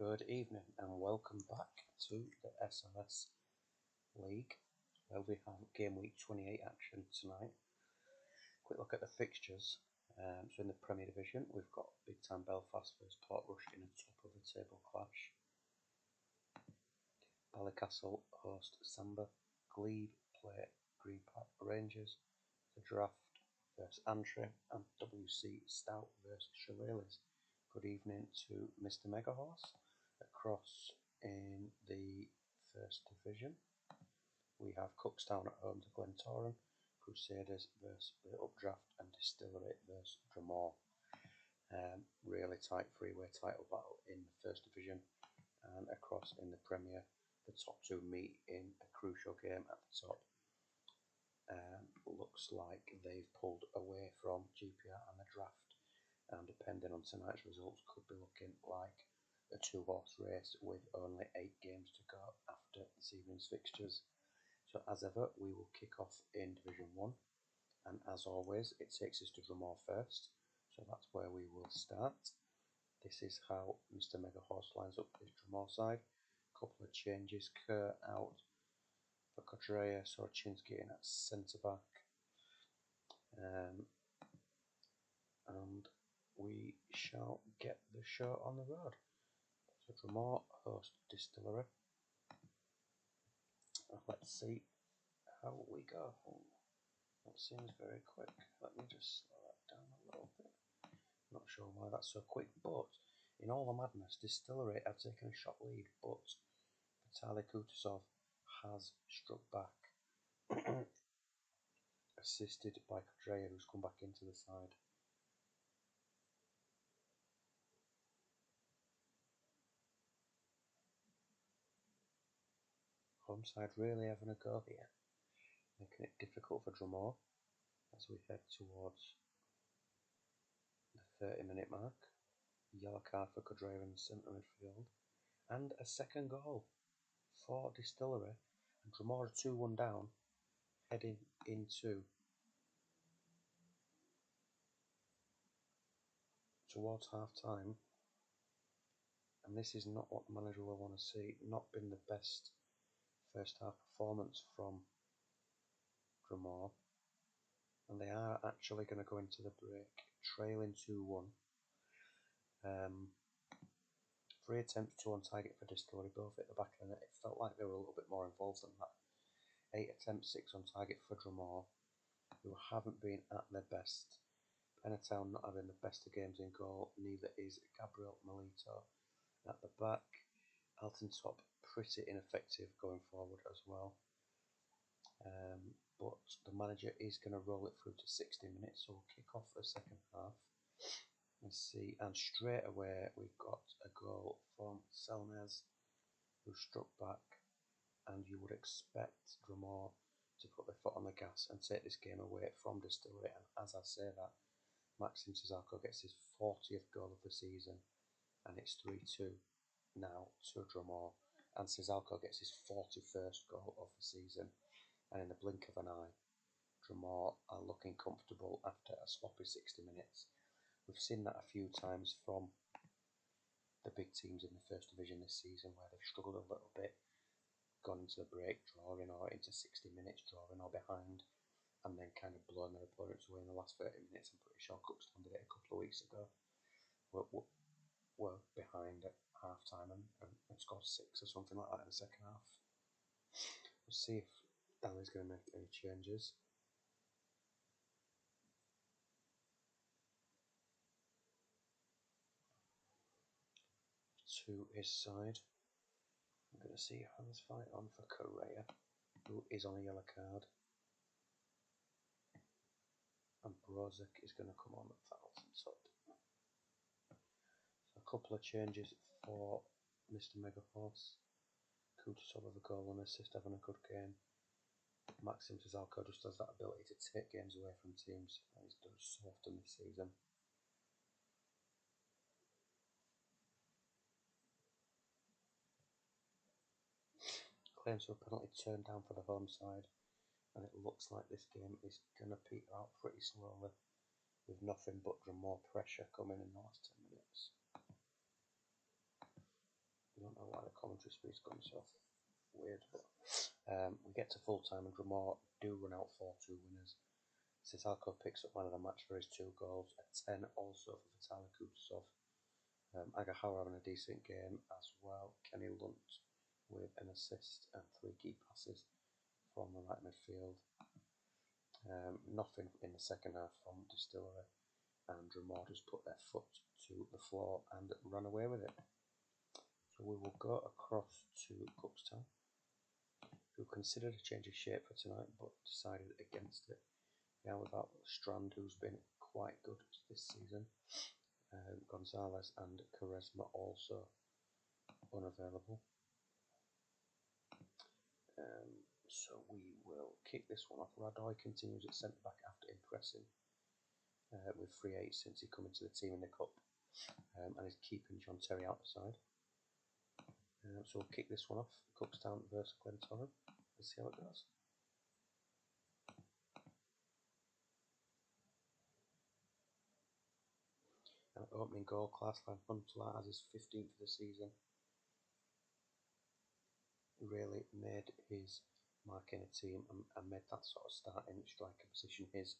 Good evening and welcome back to the SLS League, where we have game week 28 action tonight. Quick look at the fixtures. So in the Premier Division, we've got Big Time Belfast versus Portrush in a top of the table clash. Ballycastle host Samba. Glebe play Green Park Rangers. The Draft versus Antrim, and WC Stout versus Shillelaghs. Good evening to Mr. Megahorse. Across in the First Division, we have Cookstown at home to Glentoran, Crusaders versus the Updraft, and Distillery versus Dromore. Really tight three-way title battle in the First Division, and across in the Premier, the top two meet in a crucial game at the top. Looks like they've pulled away from GPR and the Draft, and depending on tonight's results, could be looking like a two-horse race with only 8 games to go after this evening's fixtures. So as ever, we will kick off in Division 1, and as always, it takes us to Dromore first, so that's where we will start. This is how Mr. Megahorse lines up his Dromore side. Couple of changes: Kerr out for Kodrea, Sorchinsky in at centre-back. And we shall get the show on the road. So Dromore host Distillery. Let's see how we go. That seems very quick. Let me just slow that down a little bit. Not sure why that's so quick, but in all the madness, Distillery have taken a shot lead, but Vitaly Kutusov has struck back, assisted by Kodrea, who's come back into the side. Home side really having a go here, making it difficult for Dromore as we head towards the 30-minute mark. Yellow card for Kodrea in the centre midfield, and a second goal for Distillery, and Dromore 2-1 down, heading into towards half time. And this is not what the manager will want to see. Not been the best first half performance from Dromore, and they are actually going to go into the break trailing 2-1. 3 attempts, 2 on target for Distillery, both at the back of the net. It felt like they were a little bit more involved than that. 8 attempts, 6 on target for Dromore, who haven't been at their best. Penatown not having the best of games in goal, neither is Gabriel Melito. At the back, Alton Top pretty ineffective going forward as well. But the manager is going to roll it through to 60 minutes, so we'll kick off the second half. Let's see, and straight away we've got a goal from Selnes, who struck back, and you would expect Dromore to put their foot on the gas and take this game away from Distillery. And as I say that, Maxim Cizalko gets his 40th goal of the season, and it's 3-2 now to Dromore, and Cizalko gets his 41st goal of the season, and in the blink of an eye, Dromore are looking comfortable after a sloppy 60 minutes. We've seen that a few times from the big teams in the First Division this season, where they've struggled a little bit, gone into the break drawing, or into 60 minutes drawing or behind, and then kind of blown their opponents away in the last 30 minutes. I'm pretty sure Cookstown did it a couple of weeks ago. Were behind at half time and scored 6 or something like that in the second half. We'll see if Danny's going to make any changes. To his side, I'm going to see Hans fight on for Correa, who is on a yellow card, and Brozic is going to come on for Alton Top. So a couple of changes for Mr. Megahorse. Kutusov with a goal and assist, having a good game. Maxim Cizalko just has that ability to take games away from teams, and he's done so often this season. Claims for a penalty turned down for the home side, and it looks like this game is going to peter out pretty slowly, with nothing but Dromore pressure coming in the last 10 minutes. commentary speed's gone so weird, but we get to full time and Drumore do run out 4-2 winners. Sitalko picks up man of the match for his 2 goals, a 10 also for Vitaly Kutusov. Agahara having a decent game as well. Kenny Lunt with an assist and 3 key passes from the right midfield. Nothing in the second half from Distillery, and Drumore just put their foot to the floor and ran away with it. So we will go across to Cookstown, who considered a change of shape for tonight but decided against it. Now without Strand, who's been quite good this season. Gonzalez and Quaresma also unavailable. So we will kick this one off. Radoy continues at centre back after impressing with 3-8 since he come into the team in the cup, and is keeping John Terry out the side. So we'll kick this one off. Cookstown versus Glentoran. Let's see how it goes. Opening goal, Classline Huntelaar as his 15th of the season. Really made his mark in a team and made that sort of starting striker position his.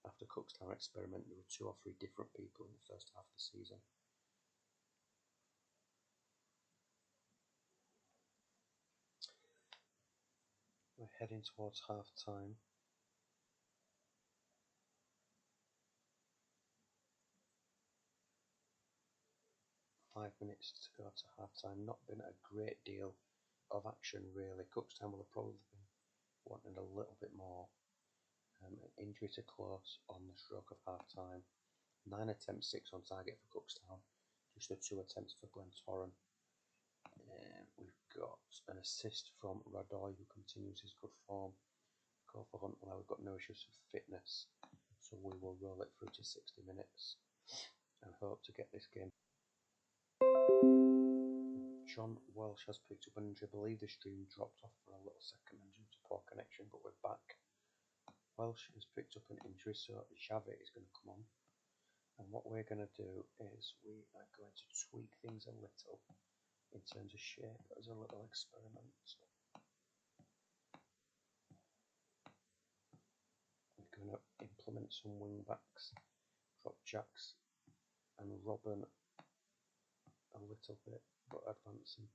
After Cookstown experiment, there were 2 or 3 different people in the first half of the season. We're heading towards half time. 5 minutes to go to half time. Not been a great deal of action really. Cookstown will have probably been wanting a little bit more. An injury to Close on the stroke of half time. 9 attempts, 6 on target for Cookstown. Just the 2 attempts for Glentoran. We've got an assist from Radoy, who continues his good form. Goal for Huntelaar. We've got no issues with fitness, so we will roll it through to 60 minutes and hope to get this game. John Welsh has picked up an injury. I believe the stream dropped off for a little second due to poor connection, but we're back. Welsh has picked up an injury, so Javi is going to come on. And what we're going to do is we are going to tweak things a little in terms of shape as a little experiment. We're going to implement some wing backs, drop Jacks and Robin a little bit, but advancing.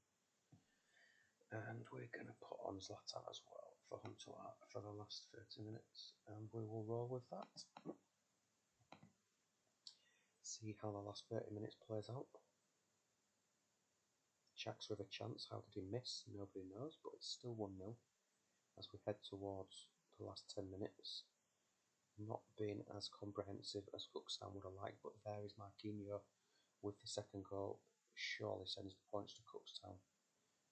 And we're going to put on Zlatan as well for Huntelaar for the last 30 minutes, and we will roll with that. See how the last 30 minutes plays out. Jacks with a chance. How did he miss? Nobody knows, but it's still 1-0 as we head towards the last 10 minutes. Not being as comprehensive as Cookstown would have liked, but there is Marquinhos with the second goal. Surely sends the points to Cookstown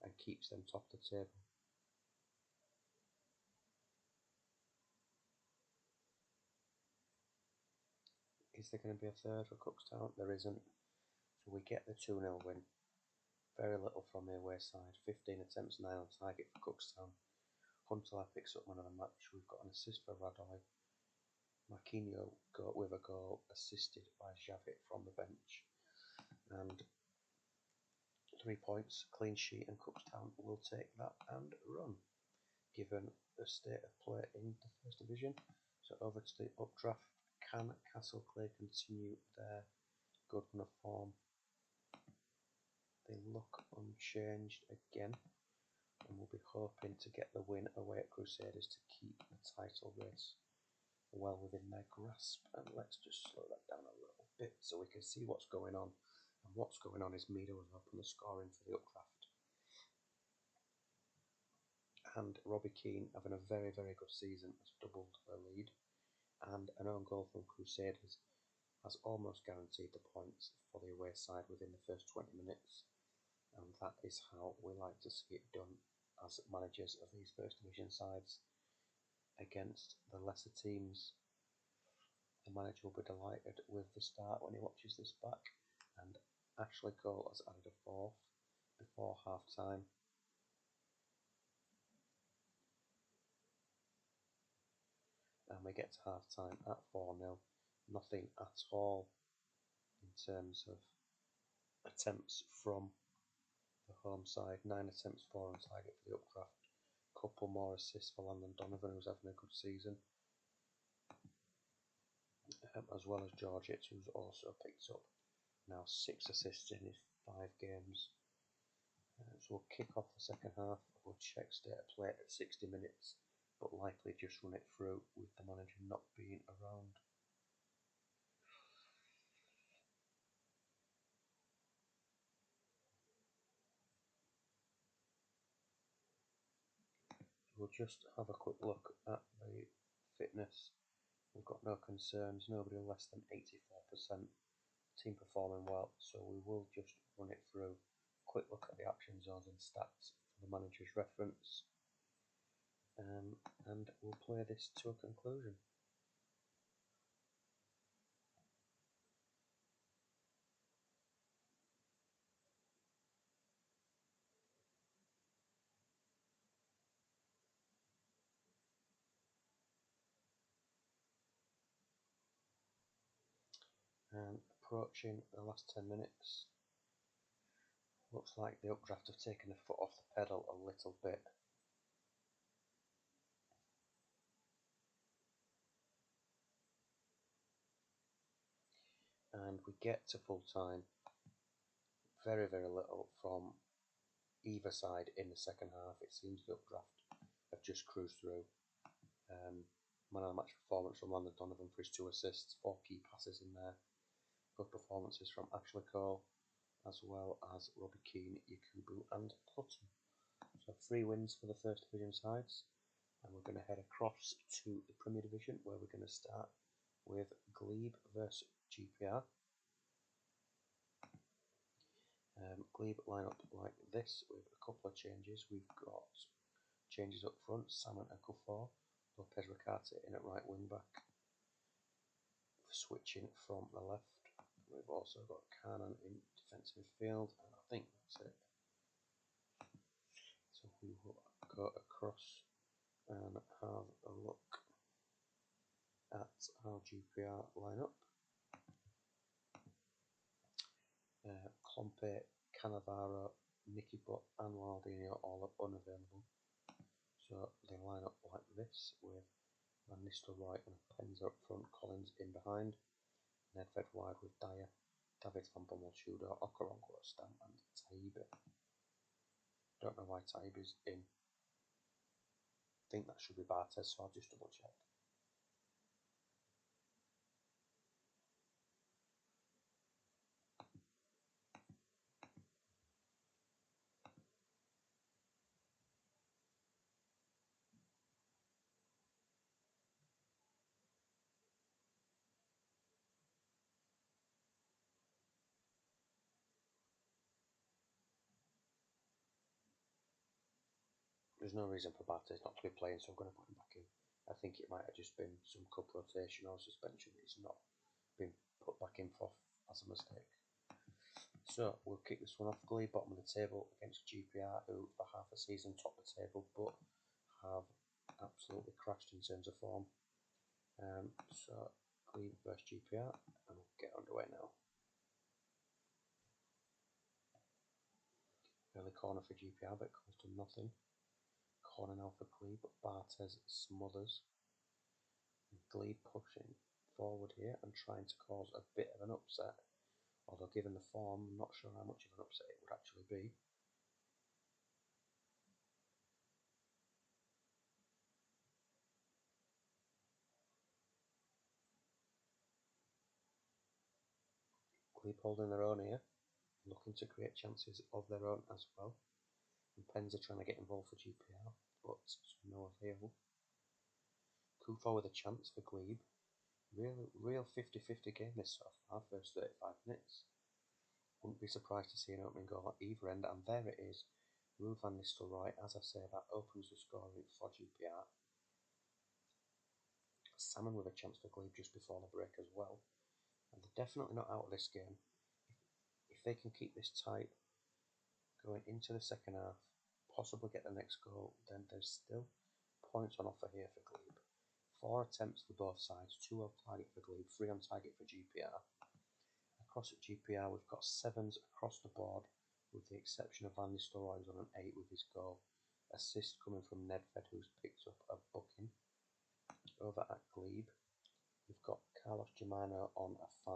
and keeps them top of the table. Is there going to be a third for Cookstown? There isn't. So we get the 2-0 win. Very little from the away side. 15 attempts, 9 on target for Cookstown. Huntelaar picks up man of the match. We've got an assist for Radoy. Marquinhos with a goal assisted by Javic from the bench. And 3 points, clean sheet, and Cookstown will take that and run, given the state of play in the First Division. So over to the updraft. Can Castle Clay continue their good run of form? They look unchanged again, and we'll be hoping to get the win away at Crusaders to keep the title race well within their grasp. And let's just slow that down a little bit so we can see what's going on. And what's going on is Meadow has opened the scoring for the updraft. And Robbie Keane, having a very, very good season, has doubled the lead. And an own goal from Crusaders has almost guaranteed the points for the away side within the first 20 minutes. And that is how we like to see it done as managers of these First Division sides against the lesser teams. The manager will be delighted with the start when he watches this back. And Ashley Cole has added a 4th before half time. And we get to half time at 4-0. Nothing at all in terms of attempts from the home side, 9 attempts, 4 on target for the updraft. Couple more assists for Landon Donovan, who's having a good season, as well as George Hitz, who's also picked up now 6 assists in his 5 games. So we'll kick off the second half. We'll check state of play at 60 minutes, but likely just run it through with the manager not being around. We'll just have a quick look at the fitness. We've got no concerns, nobody less than 84%. Team performing well, so we will just run it through. Quick look at the action zones and stats for the manager's reference, and we'll play this to a conclusion. And approaching the last 10 minutes, looks like the updraft have taken the foot off the pedal a little bit. And we get to full time. Very, very little from either side in the second half. It seems the updraft have just cruised through. Man of the match performance from Landon Donovan for his 2 assists, 4 key passes in there. Good performances from Ashley Cole, as well as Robbie Keane, Yakubu and Hutton. So 3 wins for the First Division sides, and we're going to head across to the Premier Division, where we're going to start with Glebe versus GPR. Glebe line up like this with a couple of changes. We've got changes up front, Salmon and Kufor, Lopez Ricarte in at right wing back, switching from the left. We've also got Cannon in defensive midfield, and I think that's it. So we will go across and have a look at how GPR line up. Clompe, Cannavaro, Nicky Butt and Ronaldinho all are unavailable. So they line up like this with Van Nistelrooy and Penza up front, Collins in behind, Ned fed wide with Dyer, David Van Bommel, Tudor, Okoronkwo, Stam and Taibe. Don't know why Taibe's in. I think that should be Bartes, so I'll just double check. There's no reason for Bartes not to be playing, so I'm going to put him back in. I think it might have just been some cup rotation or suspension. It's not been put back in for as a mistake. So we'll kick this one off. Glebe bottom of the table against GPR, who for half a season top the table, but have absolutely crashed in terms of form. So Glebe versus GPR, and we'll get underway now. Early corner for GPR, but it comes to nothing. Corner now for Glebe, but Bartes smothers. Glebe pushing forward here and trying to cause a bit of an upset. Although given the form, I'm not sure how much of an upset it would actually be. Glebe holding their own here, looking to create chances of their own as well. And Penza trying to get involved for GPR, but no avail. Kufor with a chance for Glebe. Real 50-50 game this so far, first 35 minutes. Wouldn't be surprised to see an opening goal at either end, and there it is. Ruud van Nistelrooy, as I say, that opens the scoring for GPR. Salmon with a chance for Glebe just before the break as well. And they're definitely not out of this game. If they can keep this tight going into the second half, possibly get the next goal, then there's still points on offer here for Glebe. 4 attempts for both sides, 2 on target for Glebe, 3 on target for GPR. Across at GPR, we've got 7s across the board with the exception of Van Nistelrooy, who's on an 8 with his goal. Assist coming from Nedved, who's picked up a booking. Over at Glebe, we've got Carlos Germano on a 5.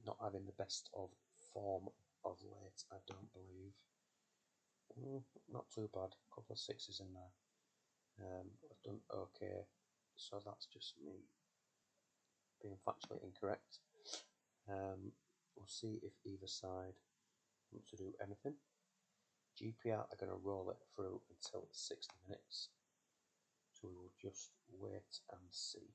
Not having the best of form of late, I don't believe. Not too bad, a couple of 6s in there. I've done okay, so that's just me being factually incorrect. We'll see if either side want to do anything. GPR are going to roll it through until 60 minutes, so we will just wait and see.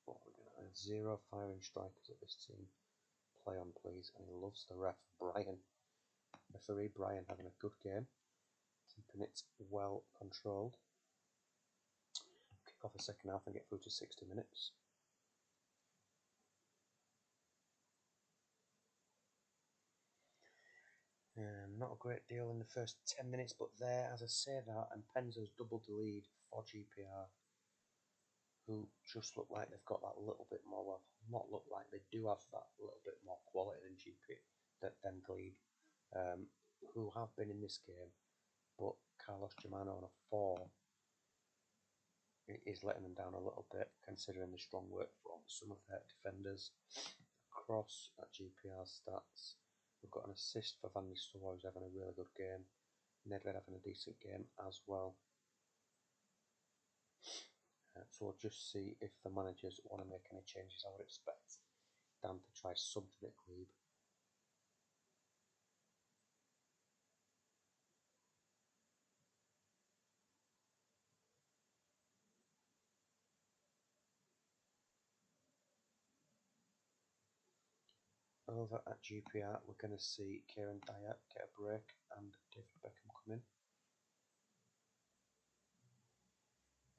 But we're going to have 0 firing strikers at this team. Play on, please. And he loves the ref, Brian. Referee Brian having a good game, keeping it well controlled. Kick off the second half and get through to 60 minutes. Not a great deal in the first 10 minutes, but there, as I say that, and Penza's doubled the lead for GPR, who just look like they've got that little bit more, well, not look like, they do have that little bit more quality than than Glebe, who have been in this game, but Carlos Germano on a 4 is letting them down a little bit, considering the strong work from some of their defenders. Cross at GPR stats, we've got an assist for Van Nistelrooy, who's having a really good game. Nedved having a decent game as well. So we'll just see if the managers want to make any changes. I would expect Dan to try something at Glebe. Over at GPR, we're going to see Kieran Dyer get a break and David Beckham come in.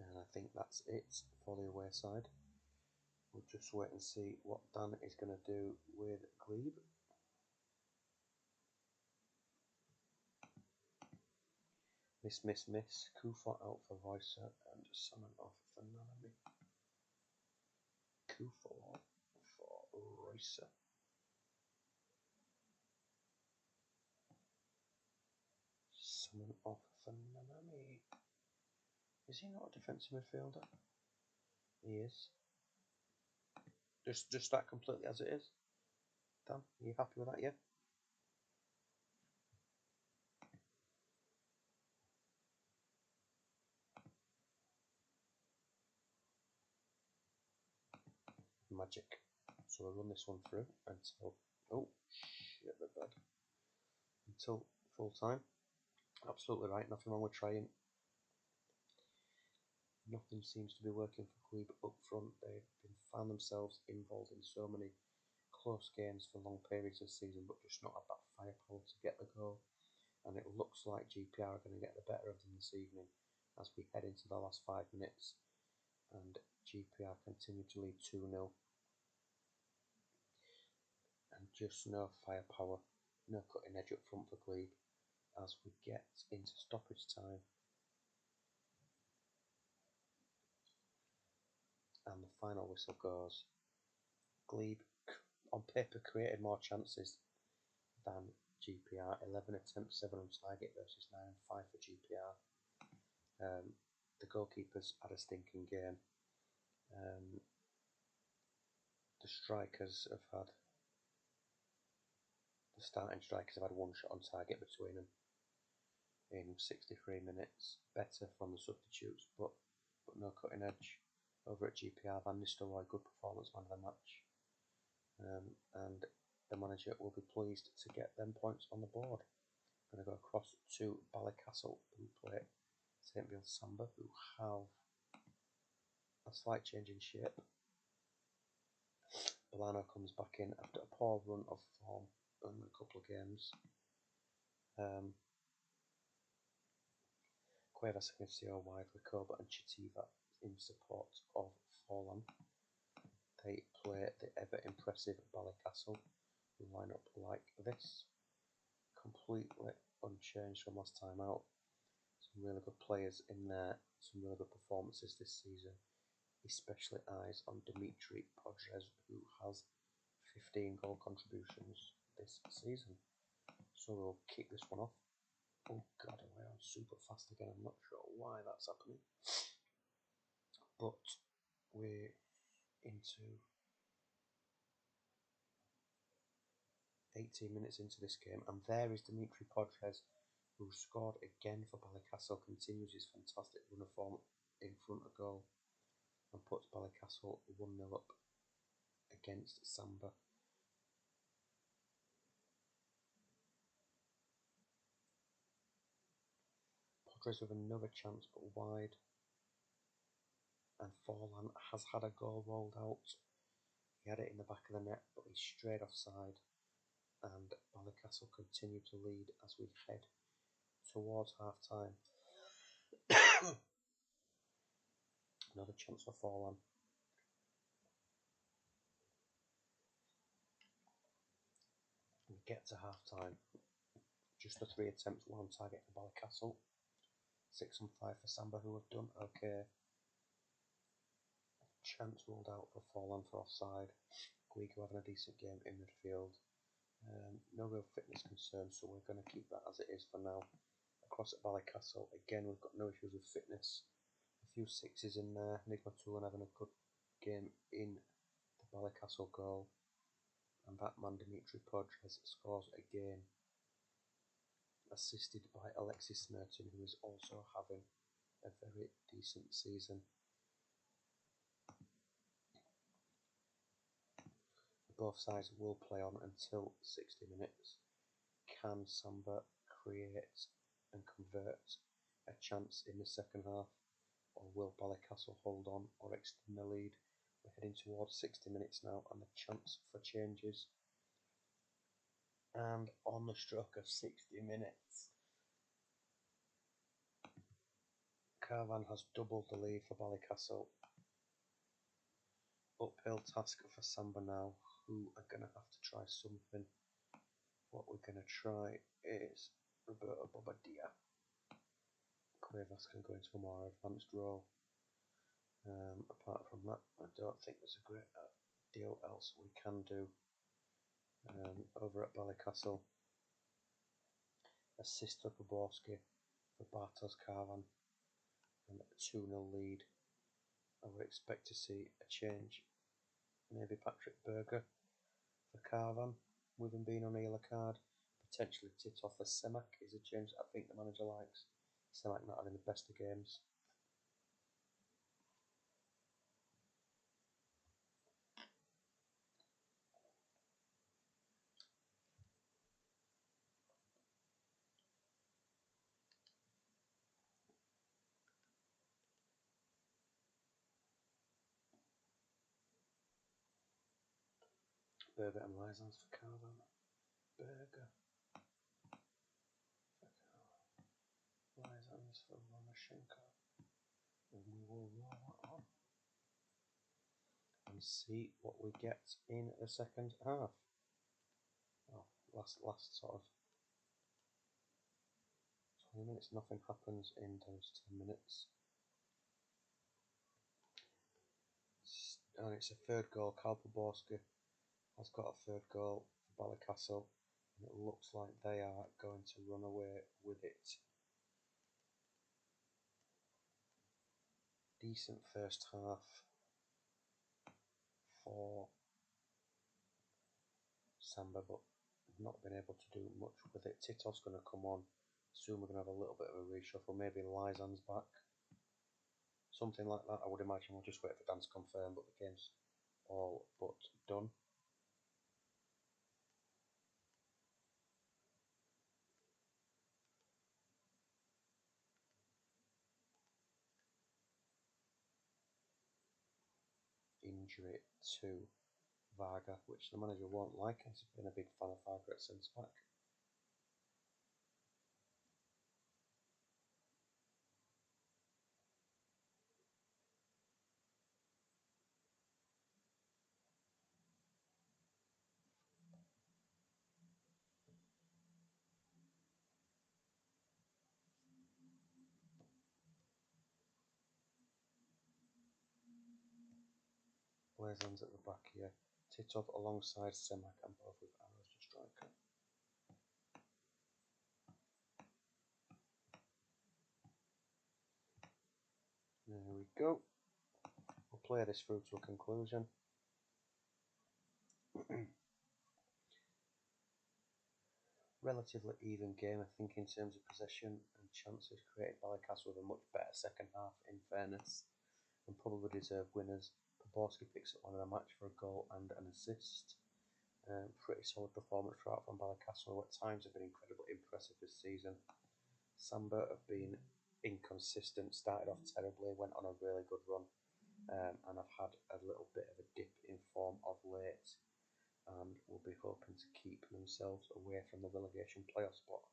And I think that's it for the away side. We'll just wait and see what Dan is going to do with Glebe. Miss, miss, miss. Kufo out for Royce and Salmon off for Nanami. Kufo for Royce. Salmon off for Nanami. Is he not a defensive midfielder? He is. Just that completely as it is. Dan, are you happy with that, yeah? Magic. So we'll run this one through until, oh shit, the bed. Until full time. Absolutely right, nothing wrong with trying. Nothing seems to be working for Glebe up front. They've found themselves involved in so many close games for long periods of the season, but just not had that firepower to get the goal. And it looks like GPR are going to get the better of them this evening as we head into the last 5 minutes. And GPR continue to lead 2-0. And just no firepower, no cutting edge up front for Glebe as we get into stoppage time. And the final whistle goes. Glebe, on paper, created more chances than GPR. 11 attempts, 7 on target versus 9 and 5 for GPR. The goalkeepers had a stinking game. The strikers have had, the starting strikers have had 1 shot on target between them in 63 minutes. Better from the substitutes, but no cutting edge. Over at GPR, Van Nistelrooy, good performance, man of the match. And the manager will be pleased to get them points on the board. I'm going to go across to Ballycastle, who play St Beale Samba, who have a slight change in shape. Bolano comes back in after a poor run of form in a couple of games. Cuevas against the wide with Koba and Chitiva in support of Forlan. They play the ever impressive Ballycastle, who line up like this. completely unchanged from last time out. Some really good players in there, some really good performances this season, especially eyes on Dimitri Podres, who has 15 goal contributions this season. So we'll kick this one off. Oh god, we're on super fast again. I'm not sure why that's happening. But we're into 18 minutes into this game, and there is Dimitri Podres, who scored again for Ballycastle, continues his fantastic run of form in front of goal, and puts Ballycastle 1-0 up against Samba. Podres with another chance, but wide, and Forlan has had a goal rolled out. He had it in the back of the net, but he's straight offside, and Ballycastle continue to lead as we head towards half time. Another chance for Forlan. We get to half time. Just the 3 attempts, 1 on target for Ballycastle. 6 on 5 for Samba, who have done okay. Chance rolled out for Forlan for offside. Guigo having a decent game in midfield. No real fitness concerns, so we're going to keep that as it is for now. Across at Ballycastle, again, we've got no issues with fitness. A few sixes in there. Nick Matulin having a good game in the Ballycastle goal. And that man, Dimitri Podres, scores again, assisted by Alexis Merton, who is also having a very decent season. Both sides will play on until 60 minutes. Can Samba create and convert a chance in the second half, or will Ballycastle hold on or extend the lead? We're heading towards 60 minutes now, and the chance for changes. And on the stroke of 60 minutes, Carvan has doubled the lead for Ballycastle. Uphill task for Samba now, who are going to have to try something. What we're going to try is Roberto Bobadilla. Cuevas can go into a more advanced role. Apart from that, I don't think there's a great deal else we can do. Over at Ballycastle, assist for Poborski for Bartosz Carvan, and a 2-0 lead. I would expect to see a change. Maybe Patrick Berger for Carvan, with him being on a yellow card. Potentially Titov for Semak is a change that I think the manager likes. Semak not having the best of games. Berger and Lysans for Carvan. Berger for Carvan. Lysans for Romashenko. And we will roll that on and see what we get in the second half. Well, last sort of 20 minutes, nothing happens in those 10 minutes. And it's a third goal. Karl Poborski has got a third goal for Ballycastle, and it looks like they are going to run away with it. Decent first half for Samba, but not been able to do much with it. Titov's going to come on. Soon we're going to have a little bit of a reshuffle. Maybe Lysan's back. Something like that, I would imagine. We'll just wait for Dan to confirm, but the game's all but done. Injury to Varga, which the manager won't like, as he's been a big fan of Varga at centre back. players hands at the back here. Titov alongside Semak and both with arrows to striker. There we go. We'll play this through to a conclusion. Relatively even game, I think, in terms of possession and chances created. Ballycastle with a much better second half, in fairness, and probably deserved winners. Poborski picks up one of the match for a goal and an assist. Pretty solid performance throughout from Ballycastle, who at times have been incredibly impressive this season. Samba have been inconsistent, started off terribly, went on a really good run, and have had a little bit of a dip in form of late, and will be hoping to keep themselves away from the relegation playoff spot.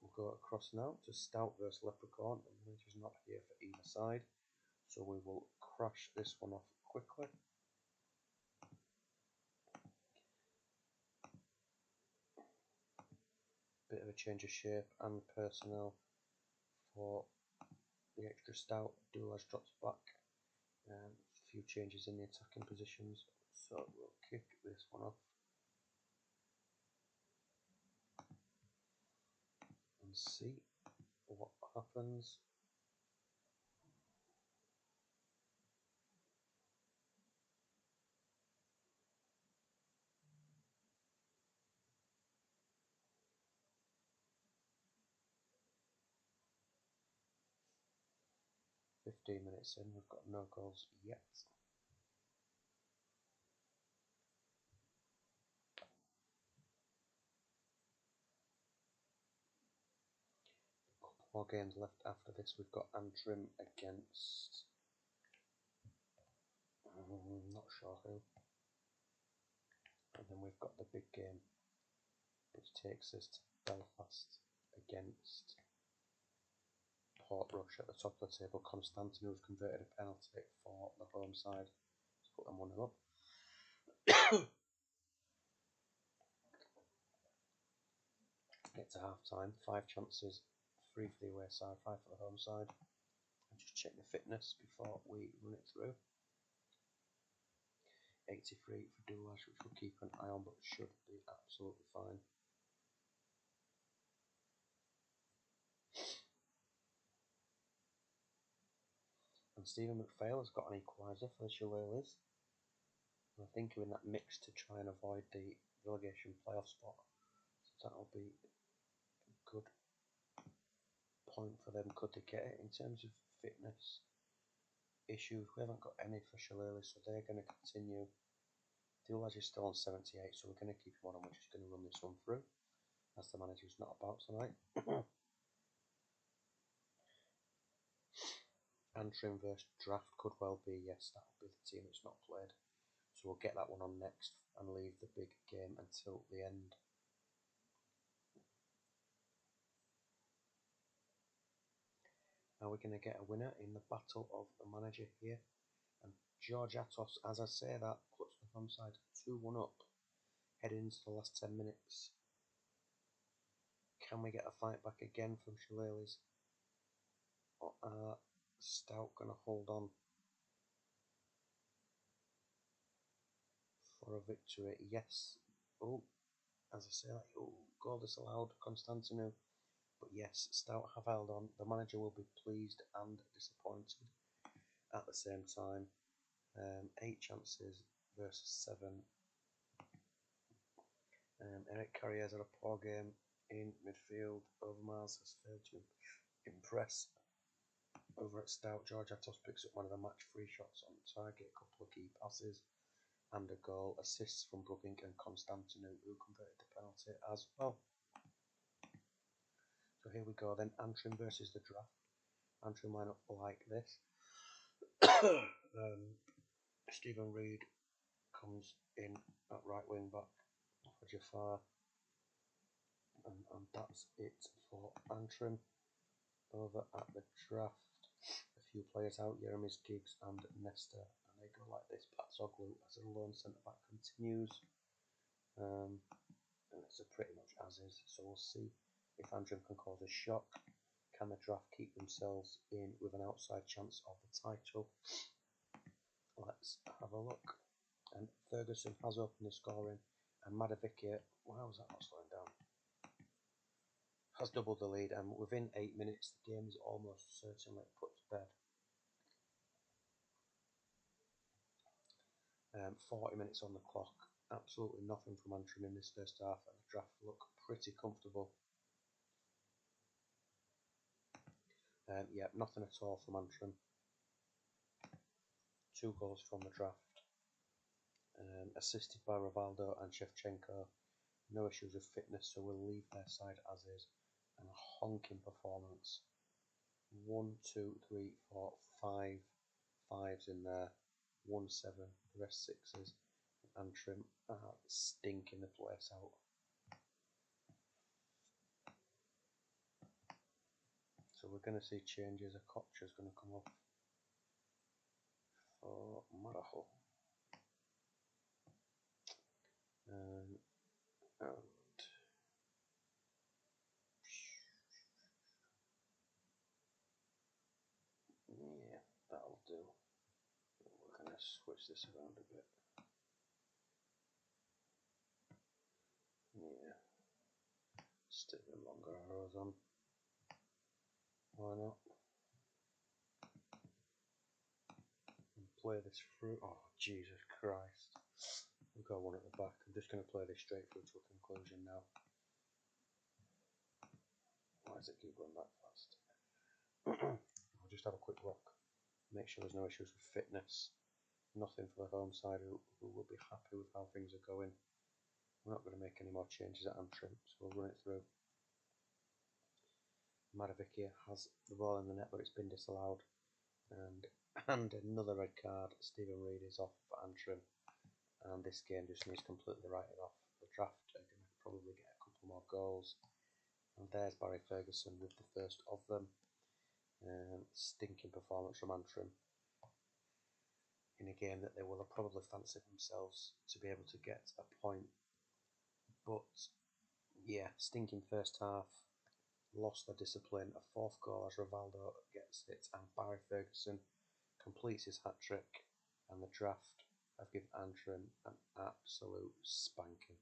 We'll go across now to Stout versus Leprechaun. The manager's not here for either side, so we will crash this one off quickly. Bit of a change of shape and personnel for the extra Stout. Doolage drops back. A few changes in the attacking positions, so we'll kick this one off and see what happens. .15 minutes in, we've got no goals yet. A couple more games left after this. We've got Antrim against not sure who, and then we've got the big game which takes us to Belfast against Portrush at the top of the table. Constantino's converted a penalty for the home side to put them 1-0 up. Get to half time, 5 chances, 3 for the away side, 5 for the home side. And just check the fitness before we run it through. 83 for Doulash, which we'll keep an eye on, but should be absolutely fine. And Stephen McPhail has got an equaliser for the Shillelaghs. I think we're in that mix to try and avoid the relegation playoff spot. So that'll be a good point for them, could they get it. In terms of fitness issues, we haven't got any for Shillelaghs, so they're going to continue. Doulash is still on 78, so we're going to keep him on, and we're just going to run this one through, as the manager's not about tonight. Antrim versus Draft could well be, yes, that'll be the team that's not played. So we'll get that one on next and leave the big game until the end. Now we're going to get a winner in the battle of the manager here. And George Atos, as I say that, puts the home side 2-1 up, heading into the last 10 minutes. Can we get a fight back again from Shillelaghs? Or are Stout going to hold on for a victory? Yes. Oh, as I say that, goal disallowed, Constantino. But yes, Stout have held on. The manager will be pleased and disappointed at the same time. 8 chances versus 7. Eric Carrier's had a poor game in midfield. Overmars has failed to impress. Over at Stout, George Atos picks up one of the match free shots on target, a couple of key passes and a goal. Assists from Brookink and Constantino, who converted the penalty as well. So here we go then, Antrim versus the Draft. Antrim line up like this. Stephen Reid comes in at right wing back for Jafar, and that's it for Antrim. Over at the Draft, a few players out, Jeremy's Giggs and Nesta, and they go like this. Pat Soglu as a lone centre back continues, and it's pretty much as is, so we'll see if Antrim can cause a shock. Can the Draft keep themselves in with an outside chance of the title? let's have a look. And Ferguson has opened the scoring, and Madovicia, why was that not slowing down? Has doubled the lead, and within 8 minutes, the game is almost certainly put to bed. 40 minutes on the clock. Absolutely nothing from Antrim in this first half, and the draft look pretty comfortable. Yeah, nothing at all from Antrim. 2 goals from the draft. Assisted by Rivaldo and Shevchenko. No issues with fitness, so we'll leave their side as is. And a honking performance. 1, 2, 3, 4, 5 fives in there. 1, 7, the rest 6s. Antrim are stinking the place out. So we're going to see changes. A Kocha's going to come off for Marajo. And yeah, that'll do. We're going to switch this around a bit. Yeah, stick the longer arrows on. Why not? And play this through. Oh, Jesus Christ. We've got one at the back. I'm just going to play this straight through to a conclusion now. Why does it keep going that fast? I'll just have a quick look. Make sure there's no issues with fitness. Nothing for the home side who will be happy with how things are going. We're not going to make any more changes at Antrim, so we'll run it through. Madovicia has the ball in the net, but it's been disallowed. And another red card. Stephen Reid is off for Antrim. And this game just needs completely writing off. The draft are going to probably get a couple more goals. And there's Barry Ferguson with the first of them. Stinking performance from Antrim in a game that they will have probably fancied themselves to be able to get a point. But yeah, stinking first half, lost their discipline. A 4th goal as Rivaldo gets it, and Barry Ferguson completes his hat trick, and the draft have given Antrim an absolute spanking.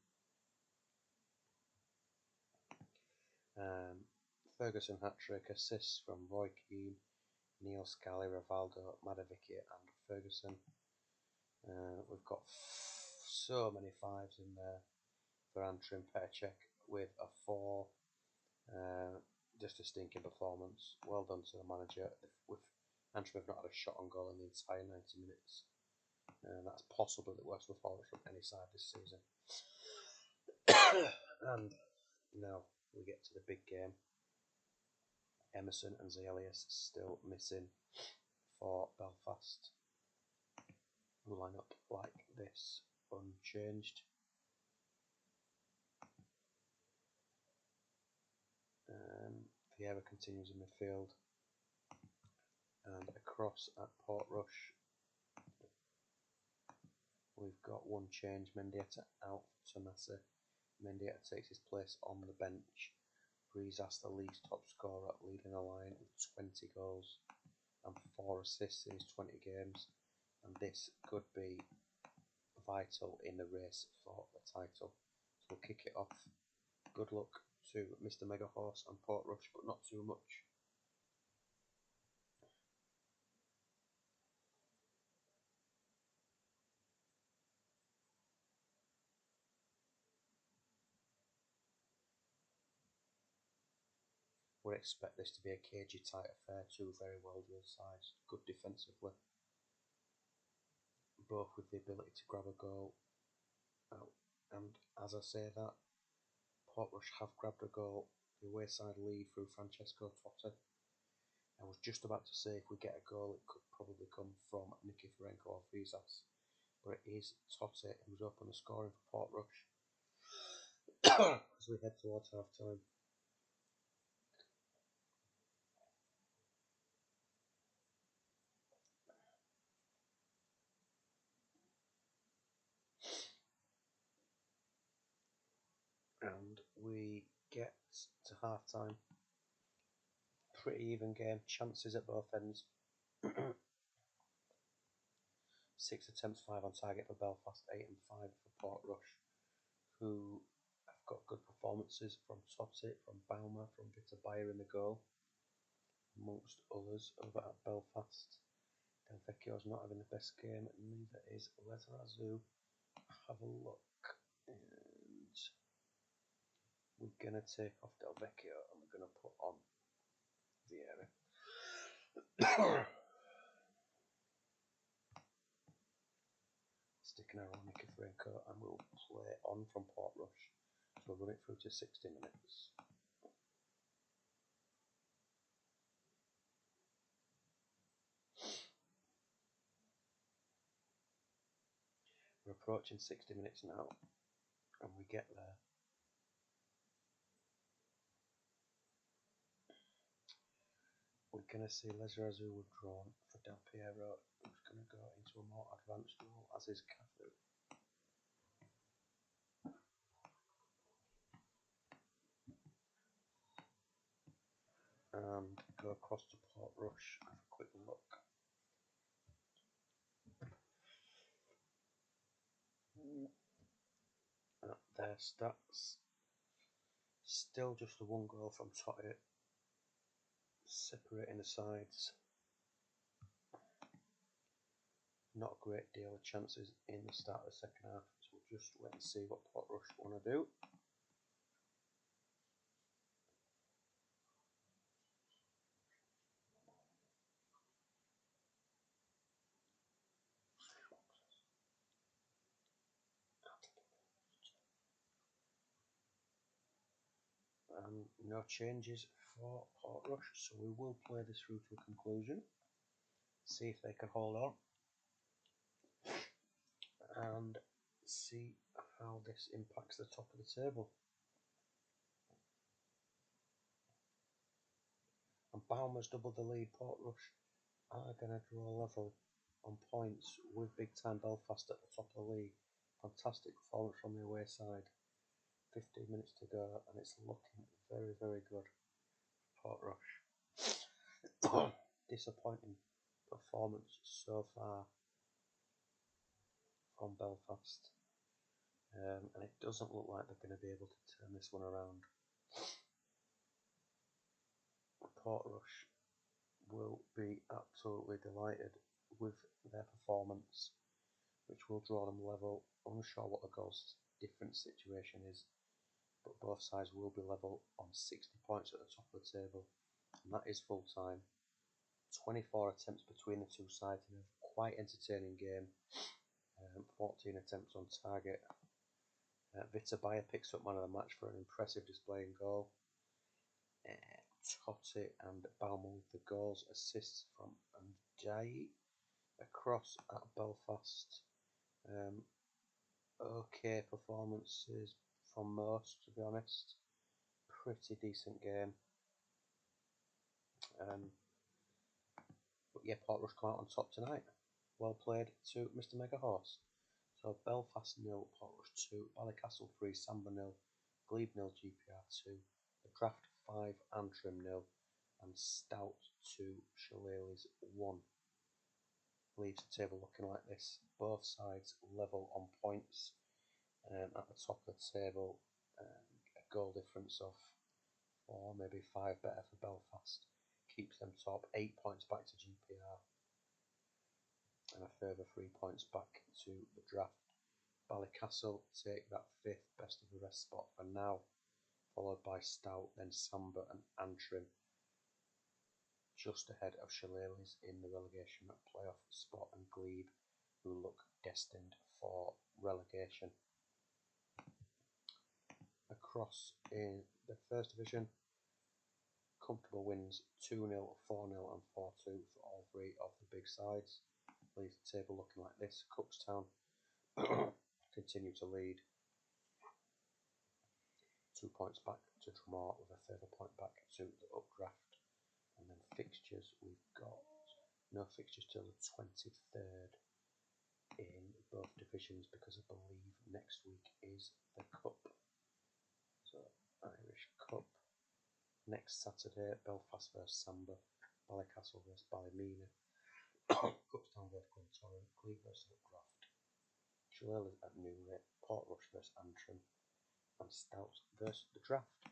Ferguson hat trick, assists from Roy Keane, Neil Scally, Rivaldo, Madovicia, and Ferguson. We've got so many 5s in there for Antrim. Petacek with a 4. Just a stinking performance. Well done to the manager. With Antrim have not had a shot on goal in the entire 90 minutes. That's possibly the worst performance from any side this season. And now we get to the big game. Emerson and SLS still missing for Belfast, who line up like this, unchanged. Vieira continues in midfield, and across at Portrush we've got one change. Mendieta out to Massa. Mendieta takes his place on the bench. Breezas, the league's top scorer, leading the line with 20 goals and 4 assists in his 20 games, and this could be vital in the race for the title. So we'll kick it off. Good luck to Mr. Mega Horse and Portrush, but not too much. We expect this to be a cagey tight affair. 2 very well drilled sides, good defensively, both with the ability to grab a goal. And as I say that, Portrush have grabbed a goal. The away side lead through Francesco Totti. I was just about to say if we get a goal, it could probably come from Nikiforenko or Vizas, but it is Totti who's opened the scoring for Portrush as we head towards half time. And we get to half time. Pretty even game, chances at both ends. 6 attempts, 5 on target for Belfast, 8 and 5 for Portrush, who have got good performances from Totti, from Baumer, from Vitabayer in the goal, amongst others over at Belfast. Del Vecchio's not having the best game, neither is Lezarazu. Have a look, and we're going to take off Del Vecchio and we're going to put on Vieira. Stick an arrow on Nikifrenko and we'll play on from Portrush. So we'll run it through to 60 minutes. We're approaching 60 minutes now, and we get there. We're going to see Lezarazu withdrawn for Del Piero, who's going to go into a more advanced role, as is Cafu. And go across to Portrush, have a quick look. At their stats, still just the one goal from Totti, separating the sides. Not a great deal of chances in the start of the second half, so we'll just wait and see what Portrush want to do. No changes for Portrush, so we will play this through to a conclusion, see if they can hold on, and see how this impacts the top of the table. And Baumer's doubled the lead. Portrush are going to draw level on points with big time Belfast at the top of the league. Fantastic performance from the away side. 15 minutes to go, and it's looking very, very good. Portrush. Disappointing performance so far from Belfast, and it doesn't look like they're going to be able to turn this one around. Portrush will be absolutely delighted with their performance, which will draw them level. Unsure what the goals difference situation is, but both sides will be level on 60 points at the top of the table, and that is full time. 24 attempts between the two sides in a quite entertaining game. 14 attempts on target. Vitabayer picks up man of the match for an impressive display in goal. Totti and Baumer with the goals. Assists from Ndiaye across at Belfast. Okay performances from most, to be honest. Pretty decent game. But yeah, Portrush come out on top tonight. Well played to Mr. Mega Horse. So Belfast 0, Portrush 2, Ballycastle 3, Samba 0, Glebe 0, GPR 2, The Draft 5, Antrim 0, and Stout 2, Shillelagh's 1. Leaves the table looking like this. Both sides level on points. At the top of the table, a goal difference of 4, maybe 5 better for Belfast. Keeps them top. 8 points back to GPR. And a further 3 points back to the Draft. Ballycastle take that 5th best of the rest spot for now, followed by Stout, then Samba and Antrim, just ahead of Shillelagh's in the relegation playoff spot, and Glebe, who look destined for relegation. Across in the First Division, comfortable wins 2-0, 4-0 and 4-2 for all three of the big sides. Leaves the table looking like this. Cookstown continue to lead. 2 points back to Dromore with a further point back to the Updraft. And then fixtures, we've got no fixtures till the 23rd in both divisions, because I believe next week is the Cup. So Irish Cup next Saturday, Belfast vs Samba, Ballycastle vs Ballymena, Cookstown vs Glentoran, Cleve versus Upcroft, Shillelagh at Newry, Portrush versus Antrim, and Stout versus the Draft.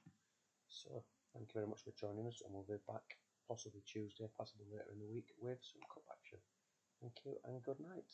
So, thank you very much for joining us, and we'll be back possibly Tuesday, possibly later in the week, with some cup action. Thank you, and good night.